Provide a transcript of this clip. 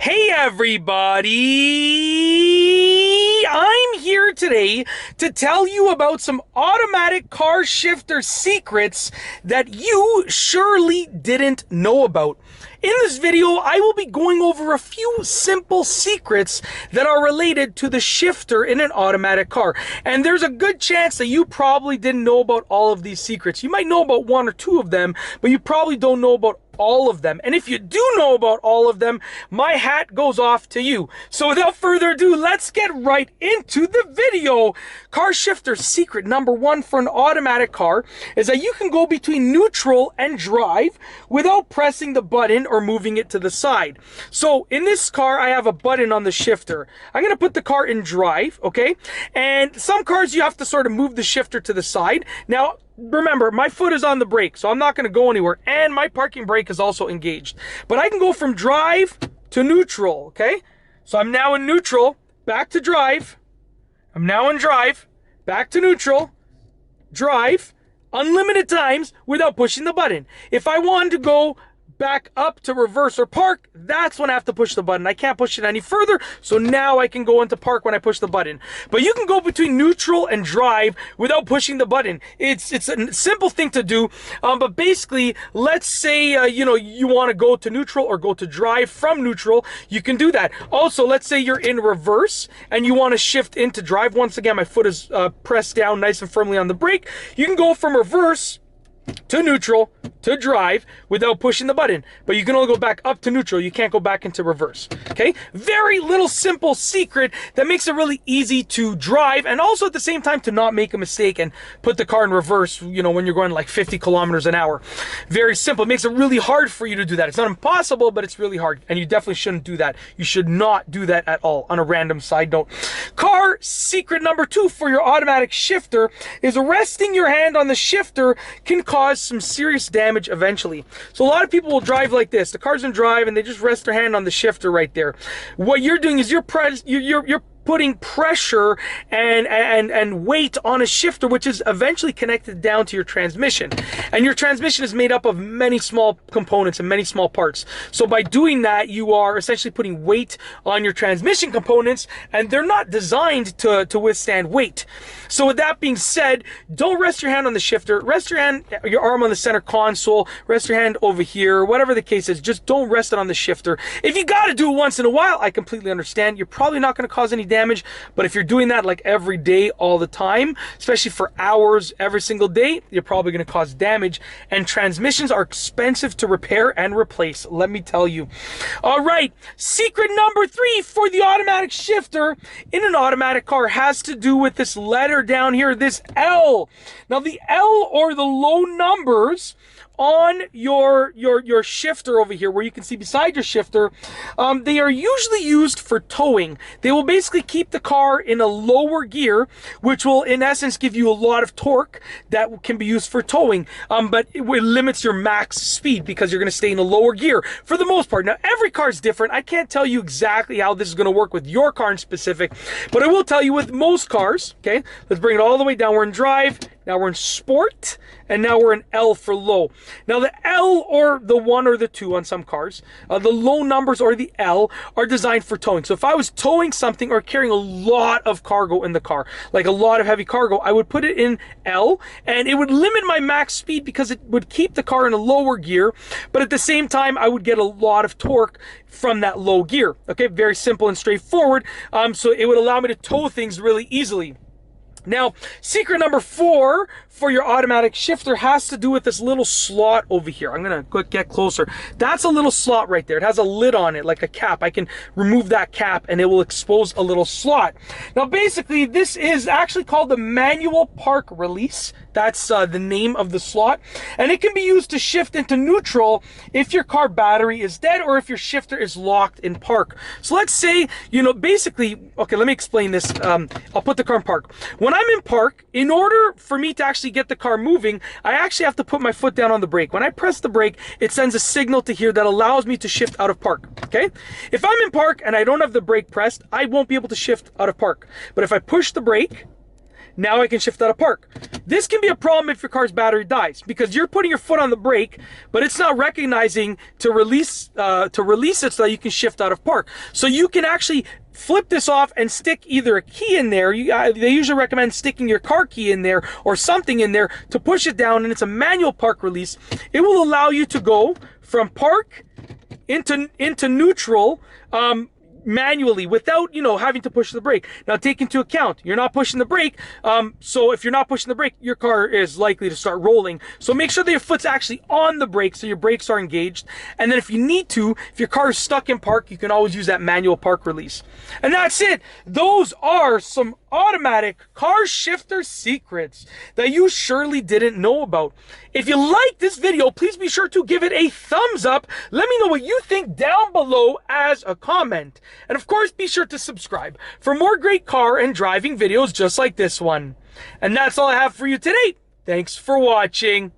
Hey everybody! I'm here today to tell you about some automatic car shifter secrets that you surely didn't know about. In this video, I will be going over a few simple secrets that are related to the shifter in an automatic car. And there's a good chance that you probably didn't know about all of these secrets. You might know about one or two of them, but you probably don't know about all of them. And if you do know about all of them, my hat goes off to you. So without further ado, let's get right into the video. Car shifter secret number one for an automatic car is that you can go between neutral and drive without pressing the button or moving it to the side. So in this car, I have a button on the shifter. I'm going to put the car in drive, okay? And some cars you have to sort of move the shifter to the side. Now, remember, my foot is on the brake, so I'm not going to go anywhere, and my parking brake is also engaged. But I can go from drive to neutral, okay? So I'm now in neutral, back to drive. I'm now in drive, back to neutral, drive, unlimited times without pushing the button. If I wanted to go back up to reverse or park, that's when I have to push the button. I can't push it any further, so now I can go into park when I push the button. But you can go between neutral and drive without pushing the button. It's a simple thing to do, but basically, let's say you want to go to neutral or go to drive from neutral, you can do that. Also, let's say you're in reverse and you want to shift into drive. Once again, my foot is pressed down nice and firmly on the brake. You can go from reverse to neutral to drive without pushing the button, but you can only go back up to neutral. You can't go back into reverse. Okay, very little simple secret that makes it really easy to drive and also at the same time to not make a mistake and put the car in reverse, you know, when you're going like 50 kilometers an hour. Very simple. It makes it really hard for you to do that. It's not impossible, but it's really hard, and you definitely shouldn't do that. You should not do that at all. On a random side note, car secret number two for your automatic shifter is resting your hand on the shifter can cause some serious damage eventually. So a lot of people will drive like this. The car's in drive and they just rest their hand on the shifter right there. What you're doing is you're putting pressure and weight on a shifter, which is eventually connected down to your transmission. And your transmission is made up of many small components and many small parts. So by doing that, you are essentially putting weight on your transmission components, and they're not designed to withstand weight. So with that being said, don't rest your hand on the shifter. Rest your arm on the center console, rest your hand over here, whatever the case is. Just don't rest it on the shifter. If you got to do it once in a while, I completely understand. You're probably not going to cause any damage, but if you're doing that like every day, all the time, especially for hours every single day, you're probably going to cause damage. And transmissions are expensive to repair and replace, let me tell you. All right, secret number three for the automatic shifter in an automatic car has to do with this letter down here, this L. Now the L, or the low numbers on your shifter over here, where you can see beside your shifter, they are usually used for towing. They will basically keep the car in a lower gear, which will in essence give you a lot of torque that can be used for towing, but it limits your max speed because you're going to stay in a lower gear for the most part. Now every car is different. I can't tell you exactly how this is going to work with your car in specific, but I will tell you with most cars. Okay, let's bring it all the way down. We're in drive, now we're in sport, and now we're in L for low. Now the L, or the 1 or the 2 on some cars, the low numbers or the L are designed for towing. So if I was towing something or carrying a lot of cargo in the car, like a lot of heavy cargo, I would put it in L, and it would limit my max speed because it would keep the car in a lower gear, but at the same time I would get a lot of torque from that low gear. Okay, very simple and straightforward. So it would allow me to tow things really easily. Now, secret number 4 for your automatic shifter has to do with this little slot over here. I'm gonna get closer. That's a little slot right there. It has a lid on it, like a cap. I can remove that cap and it will expose a little slot. Now, basically, this is actually called the manual park release. That's the name of the slot. And it can be used to shift into neutral if your car battery is dead or if your shifter is locked in park. So let's say, basically, okay, let me explain this. I'll put the car in park. When I'm in park, in order for me to actually get the car moving, I actually have to put my foot down on the brake. When I press the brake, it sends a signal to here that allows me to shift out of park, okay? If I'm in park and I don't have the brake pressed, I won't be able to shift out of park. But if I push the brake, Now I can shift out of park. This can be a problem if your car's battery dies, because you're putting your foot on the brake, but it's not recognizing to release it so that you can shift out of park. So you can actually flip this off and stick either a key in there. They usually recommend sticking your car key in there or something in there to push it down, and it's a manual park release. It will allow you to go from park into neutral manually without, you know, having to push the brake. Now take into account, you're not pushing the brake, so if you're not pushing the brake, your car is likely to start rolling. So make sure that your foot's actually on the brake so your brakes are engaged. And then if you need to, if your car is stuck in park, you can always use that manual park release. And that's it. Those are some automatic car shifter secrets that you surely didn't know about. If you like this video, please be sure to give it a thumbs up. Let me know what you think down below as a comment. And of course, be sure to subscribe for more great car and driving videos just like this one. And that's all I have for you today. Thanks for watching.